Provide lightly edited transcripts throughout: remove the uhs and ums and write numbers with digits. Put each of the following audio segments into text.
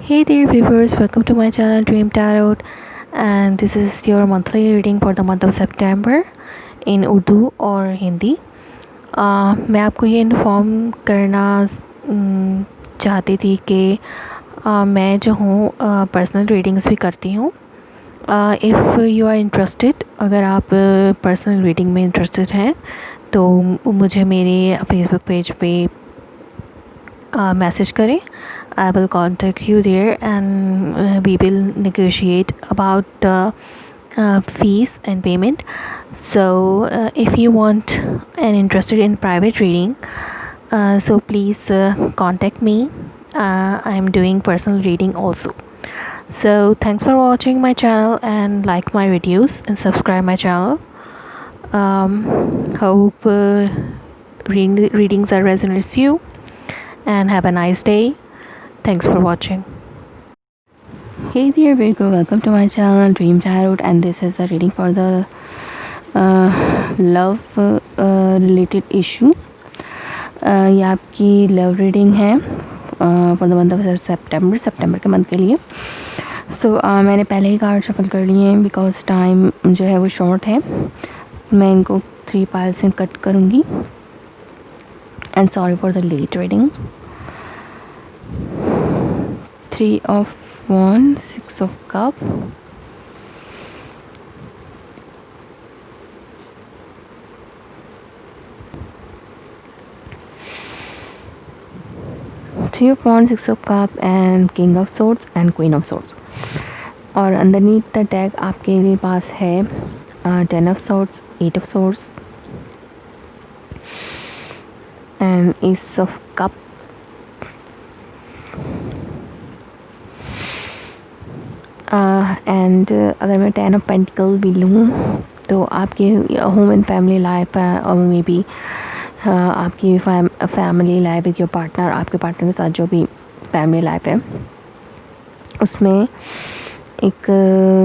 Hey there, viewers, welcome to my channel Dream Tarot, and this is your monthly reading for the month of September in Urdu और हिंदी। मैं आपको ये inform करना चाहती थी कि मैं जो हूँ पर्सनल रीडिंग्स भी करती हूँ। इफ़ यू आर इंटरेस्टेड, अगर आप पर्सनल रीडिंग में इंटरेस्टेड हैं तो मुझे मेरे फेसबुक पेज पे मैसेज करें। I will contact you there and we will negotiate about the fees and payment. So if you want and interested in private reading, so please contact me. I am doing personal reading also. So thanks for watching my channel and like my videos and subscribe my channel. Hope readings are resonates you, and have a nice day. Thanks for watching. Hey there, Virgo, welcome to my channel Dream Tarot, and this is a reading for the love related issue. ये आपकी love reading है for the month of सितंबर के month के लिए। मैंने पहले ही card shuffle कर लिए हैं बिकॉज टाइम जो है वो शॉर्ट है। मैं इनको 3 पाइल्स में कट करूँगी and sorry for the late reading. 3 of Wands, 6 of Cups, 3 of Wands, 6 of Cups and King of Swords and Queen of Swords। और अंडरनीथ द टैग आपके लिए पास है 10 of Swords, 8 of Swords and Ace of Cups, and अगर मैं 10 of pentacle भी लूँ तो आपकी होम एंड फैमिली लाइफ है, और मे बी आपकी family life with your partner, आपके पार्टनर के साथ जो भी फैमिली लाइफ है उसमें एक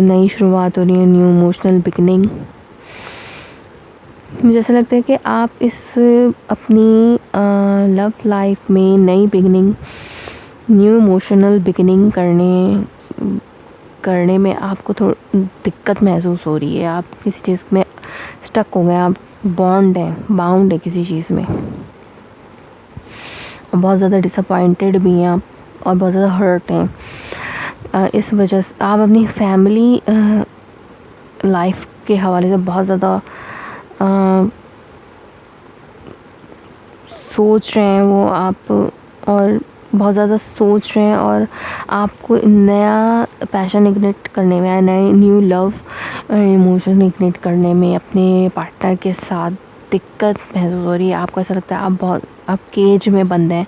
नई शुरुआत हो रही है, न्यू इमोशनल बिगनिंग। मुझे ऐसा लगता है कि आप इस अपनी लव लाइफ में नई बिगनिंग, न्यू इमोशनल बिगनिंग करने में आपको थोड़ी दिक्कत महसूस हो रही है। आप किसी चीज़ में स्टक हो गए, आप बाउंड है किसी चीज़ में, बहुत ज़्यादा डिसअपॉइंटेड भी हैं आप और बहुत ज़्यादा हर्ट हैं। इस वजह से आप अपनी फैमिली लाइफ के हवाले से बहुत ज़्यादा सोच रहे हैं वो आप, और बहुत ज़्यादा सोच रहे हैं, और आपको नया पैशन इग्निट करने में, नए न्यू लव इमोशन इग्निट करने में अपने पार्टनर के साथ दिक्कत महसूस हो रही है। आपको ऐसा लगता है आप केज में बंद हैं,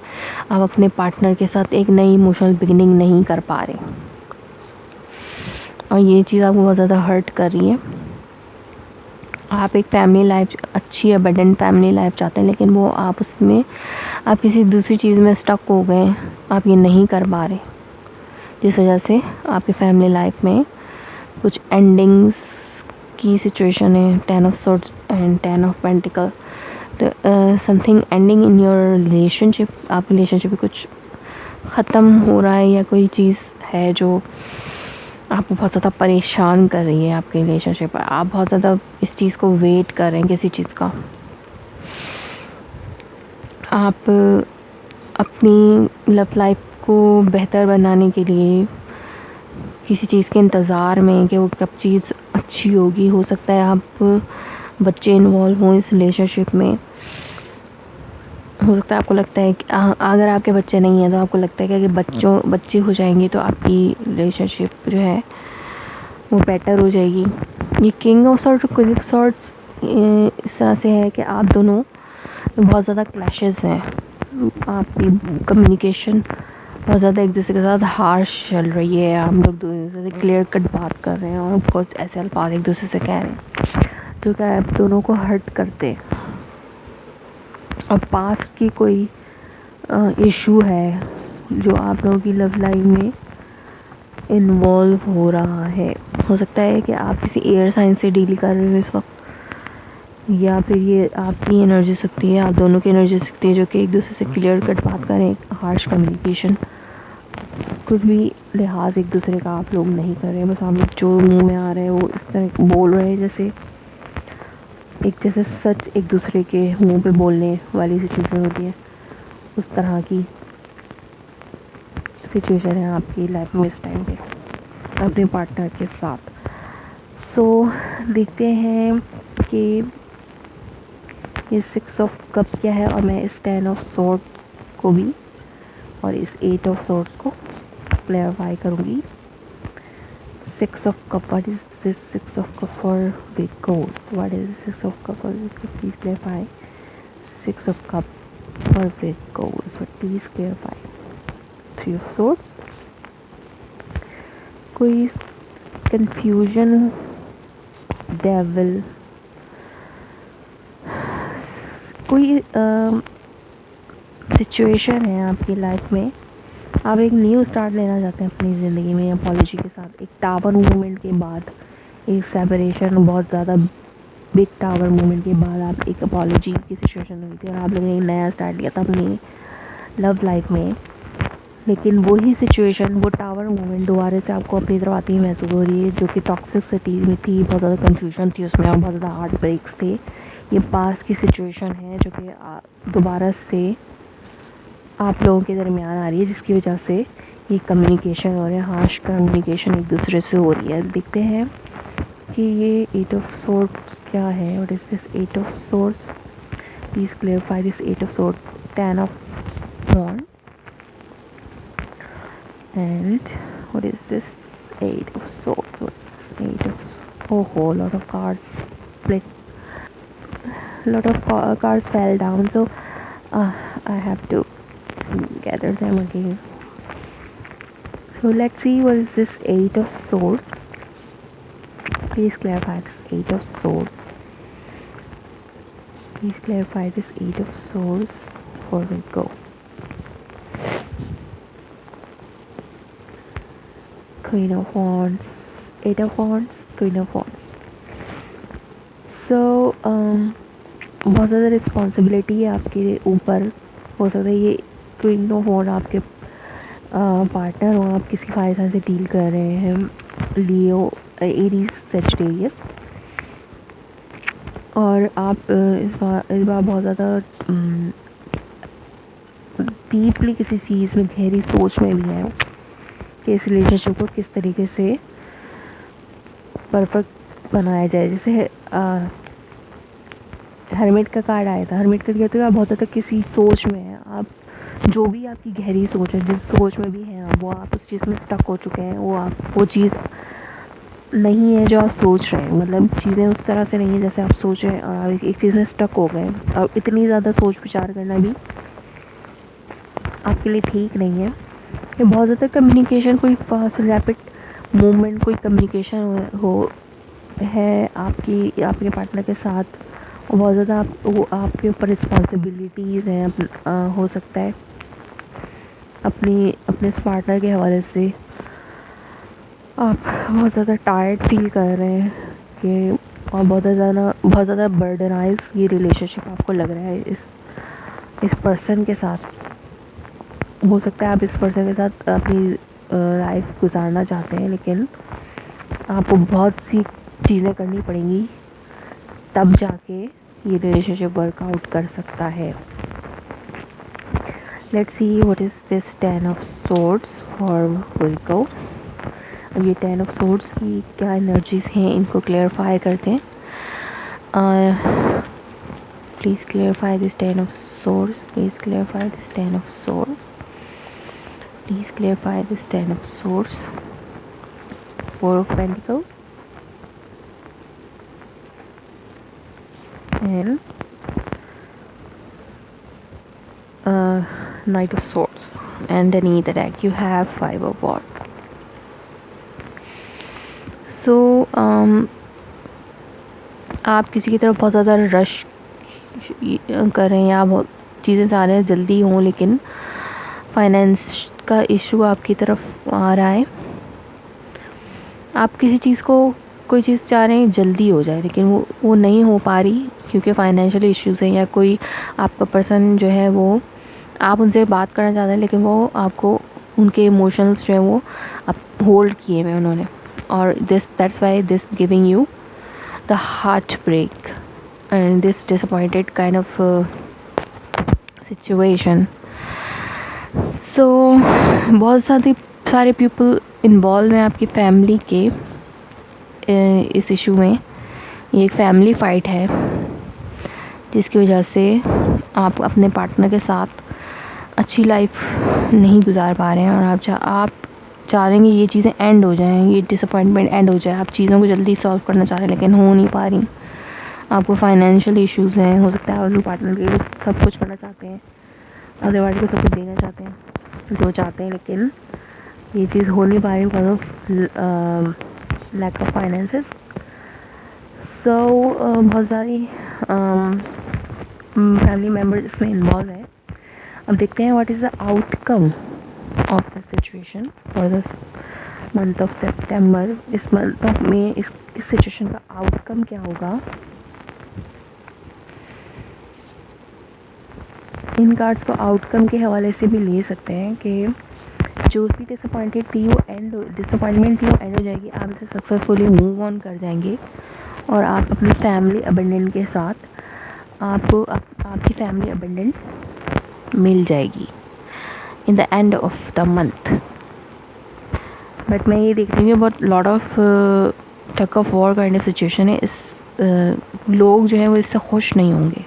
आप अपने पार्टनर के साथ एक नई इमोशनल बिगिनिंग नहीं कर पा रहे, और ये चीज़ आपको बहुत ज़्यादा हर्ट कर रही है। आप एक फैमिली लाइफ, अच्छी अबंडेंट फैमिली लाइफ चाहते हैं, लेकिन वो आप उसमें आप किसी दूसरी चीज़ में स्टक हो गए, आप ये नहीं कर पा रहे, जिस वजह से आपकी फैमिली लाइफ में कुछ एंडिंग्स की सिचुएशन है। 10 of swords and 10 of pentacles, तो something ending in your relationship. आप रिलेशनशिप में कुछ ख़त्म हो रहा है, या कोई चीज़ है जो आपको बहुत ज़्यादा परेशान कर रही है आपके रिलेशनशिप। आप बहुत ज़्यादा इस चीज़ को वेट कर रहे हैं, किसी चीज़ का। आप अपनी लव लाइफ को बेहतर बनाने के लिए किसी चीज़ के इंतज़ार में कि वो कब चीज़ अच्छी होगी। हो सकता है आप बच्चे इन्वॉल्व हों इस रिलेशनशिप में। हो सकता है आपको लगता है कि अगर आपके बच्चे नहीं हैं तो आपको लगता है कि बच्चे हो जाएंगे तो आपकी रिलेशनशिप जो है वो बेटर हो जाएगी। ये किंग ऑफ सॉर्ड्स और क्वीन ऑफ सॉर्ड्स इस तरह से है कि आप दोनों बहुत ज़्यादा क्लैशेस हैं, आपकी कम्युनिकेशन बहुत ज़्यादा एक दूसरे के साथ हार्श चल रही है। हम लोग दूसरे से क्लियर कट बात कर रहे हैं और कुछ ऐसे अल्फाज एक दूसरे से कह रहे हैं जो कि आप दोनों को हर्ट करते हैं, और पास्ट की कोई इशू है जो आप लोगों की लव लाइफ में इन्वॉल्व हो रहा है। हो सकता है कि आप किसी एयर साइन से डील कर रहे हो इस वक्त, या फिर ये आपकी एनर्जी सकती है, आप दोनों की एनर्जी सकती है जो कि एक दूसरे से क्लियर कट बात करें, हार्श कम्युनिकेशन। कुछ भी लिहाज एक दूसरे का आप लोग नहीं कर रहे, बस आप लोग जो मुंह में आ रहे हैं वो इस तरह बोल रहे हैं जैसे सच एक दूसरे के मुंह पे बोलने वाली सिचुएशन होती है, उस तरह की सिचुएशन है आपकी लाइफ में इस टाइम पे अपने पार्टनर के साथ। सो देखते हैं कि ये 6 ऑफ कप क्या है, और मैं इस 10 ऑफ सॉर्ड को भी और इस 8 ऑफ सॉर्ड को क्लैरिफाई करूँगी। 6 of cup, what is this 6 of cup for big goals? What is 6 of cup for big goals? Please clarify. 6 of cup for big goals, but please clarify. 3 of swords, कोई confusion, devil, कोई situation है आपकी life में, आप एक new start लेना चाहते हैं अपनी ज़िंदगी में अपॉलॉजी के साथ। एक टावर मूवमेंट के बाद, एक सेपरेशन, बहुत ज़्यादा बिग टावर मूवमेंट के बाद आप एक अपॉलॉजी की सिचुएशन हुई थी और आप लोगों ने एक नया स्टार्ट लिया था अपनी लव लाइफ में। लेकिन वही सिचुएशन, वो टावर मूवमेंट दोबारा से आपको अपनी तरफ आती ही महसूस हो रही है, जो कि टॉक्सिसिटी में थी, बहुत ज़्यादा कन्फ्यूजन थी उसमें और बहुत ज़्यादा हार्ट ब्रेक्स थे। ये पास्ट की सिचुएशन है जो कि दोबारा से आप लोगों के दरमियान आ रही है, जिसकी वजह से ये कम्युनिकेशन हो रहा है, हार्श कम्युनिकेशन एक दूसरे से हो रही है। देखते हैं कि ये 8 ऑफ सॉर्ड्स क्या है। What is this 8 of swords? Please clarify this 8 of sword. 10 of wand and what is this 8 of swords? 8 of, oh, lot of cards split, lot of cards fell down, so I have to gather them again. So let's see, what is this 8 of swords? Please clarify this 8 of swords. Please clarify this 8 of swords before we go. Queen of wands, 8 of wands, Queen of wands. So बहुत ज़्यादा responsibility है आपके ऊपर। हो सकता है ये queen of वॉन्ड आपके पार्टनर हो, आप किसी फायदा से डील कर रहे हैं, लियो, एरीज, सेजिटेरियस, और आप इस बार बहुत ज़्यादा डीपली किसी चीज़ में, गहरी सोच में भी है कि इस रिलेशनशिप को किस तरीके से परफेक्ट बनाया जाए। जैसे हर्मिट का कार्ड आया था, हर्मिट का कहते हैं आप बहुत ज़्यादा किसी सोच में है, आप जो भी आपकी गहरी सोच है, जिस सोच में भी हैं आप, वो आप उस चीज़ में स्टक हो चुके हैं, वो चीज़ नहीं है जो आप सोच रहे हैं, मतलब चीज़ें उस तरह से नहीं है जैसे आप सोच रहे हैं, और आप एक चीज़ में स्टक हो गए। और इतनी ज़्यादा सोच विचार करना भी आपके लिए ठीक नहीं है। ये बहुत ज़्यादा कम्युनिकेशन, कोई फास्ट रैपिड मूवमेंट, कोई कम्युनिकेशन हो है आपके पार्टनर के साथ, और बहुत ज़्यादा आपके ऊपर रिस्पॉन्सिबिलिटीज़ हैं। हो सकता है अपने इस पार्टनर के हवाले से आप बहुत ज़्यादा टायर्ड फील कर रहे हैं कि, और बहुत ज़्यादा बर्डनाइज ये रिलेशनशिप आपको लग रहा है इस पर्सन के साथ। हो सकता है आप इस पर्सन के साथ अपनी लाइफ गुजारना चाहते हैं, लेकिन आपको बहुत सी चीज़ें करनी पड़ेंगी तब जाके ये रिलेशनशिप वर्कआउट कर सकता है। Let's see what is this 10 of swords for Wilco. अब ये 10 ऑफ सॉर्ड्स की क्या एनर्जीज हैं, इनको क्लेरिफाई करते हैं। Please clarify this 10 of swords, please clarify this 10 of swords, please clarify this 10 of swords. 4 of pentacles and Knight of Swords, and underneath the deck you have 5 of Wands. So आप किसी की तरफ बहुत ज़्यादा rush कर रहे हैं, या बहुत चीज़ें चाह रहे हैं जल्दी हों, लेकिन फाइनेंस का इशू आपकी तरफ आ रहा है। आप किसी चीज़ को, कोई चीज़ चाह रहे हैं जल्दी हो जाए, लेकिन वो नहीं हो पा रही क्योंकि फाइनेंशियल इश्यूज़ हैं, या कोई आपका पर्सन जो है वो, आप उनसे बात करना चाहते हैं लेकिन वो आपको उनके इमोशंस जो है वो अब होल्ड किए हुए उन्होंने, और that's why this giving you the heartbreak and this disappointed kind of situation. So बहुत सारे पीपल इन्वॉल्व हैं आपकी फैमिली के इस इशू में. ये एक फैमिली फ़ाइट है जिसकी वजह से आप अपने पार्टनर के साथ अच्छी लाइफ नहीं गुजार पा रहे हैं, और आप चाह रहे हैं कि ये चीज़ें एंड हो जाएं, ये डिसअपॉइंटमेंट एंड हो जाए. आप चीज़ों को जल्दी सॉल्व करना चाह रहे हैं लेकिन हो नहीं पा रही. आपको फाइनेंशियल इश्यूज़ हैं, हो सकता है और पार्टनर के सब कुछ करना चाहते हैं, अदर पार्टी को सब कुछ देना चाहते हैं जो चाहते हैं, लेकिन ये चीज़ हो नहीं पा रही because of lack of finances. So बहुत सारी फैमिली मेम्बर्स इसमें इन्वॉल्व है. अब देखते हैं what is the outcome of the situation for this month of September. इस मंथ ऑफ में इस सिचुएशन का आउटकम क्या होगा. इन कार्ड्स को आउटकम के हवाले से भी ले सकते हैं कि जो भी डिसअपॉइंटमेंट थी वो एंड हो जाएगी. आप इसे सक्सेसफुली मूव ऑन कर जाएंगे और आप अपनी फैमिली अबंडेंट के साथ आपको आपकी फैमिली अबंडेंट मिल जाएगी in the end of the month. But मैं ये देख रही हूँ बहुत lot of tug of war kind of situation है. इस लोग जो हैं वो इससे खुश नहीं होंगे.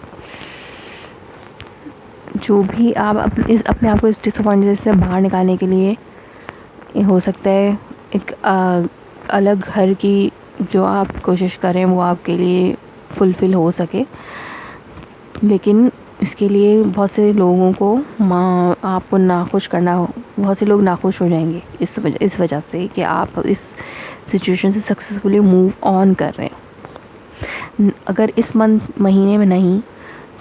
जो भी आप अपने आप को इस डिसअपॉइंटमेंट से बाहर निकालने के लिए हो सकता है एक अलग घर की जो आप कोशिश करें वो आपके लिए फुलफ़िल हो सके, लेकिन इसके लिए बहुत से लोगों को आपको नाखुश करना हो. बहुत से लोग नाखुश हो जाएंगे इस वजह से कि आप इस सिचुएशन से सक्सेसफुली मूव ऑन कर रहे हैं. अगर इस महीने में नहीं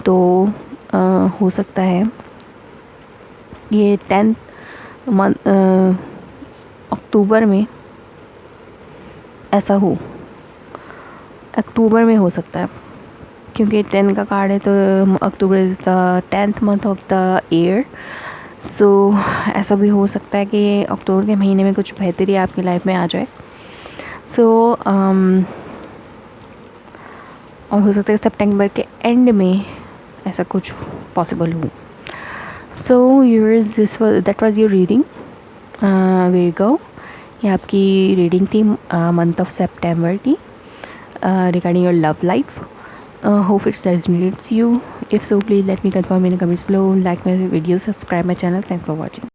तो हो सकता है ये 10 अक्टूबर में ऐसा हो. अक्टूबर में हो सकता है क्योंकि 10 का कार्ड है, तो October is the 10th month of the year. So ऐसा भी हो सकता है कि अक्टूबर के महीने में कुछ बेहतरी आपकी लाइफ में आ जाए. सो और हो सकता है सितंबर के एंड में ऐसा कुछ पॉसिबल हो. So that was your reading. Where go. ये आपकी रीडिंग थी मंथ ऑफ सितंबर की regarding your love life. Hope it resonates you. If so, please let me confirm in the comments below. Like my video, subscribe my channel. Thanks for watching.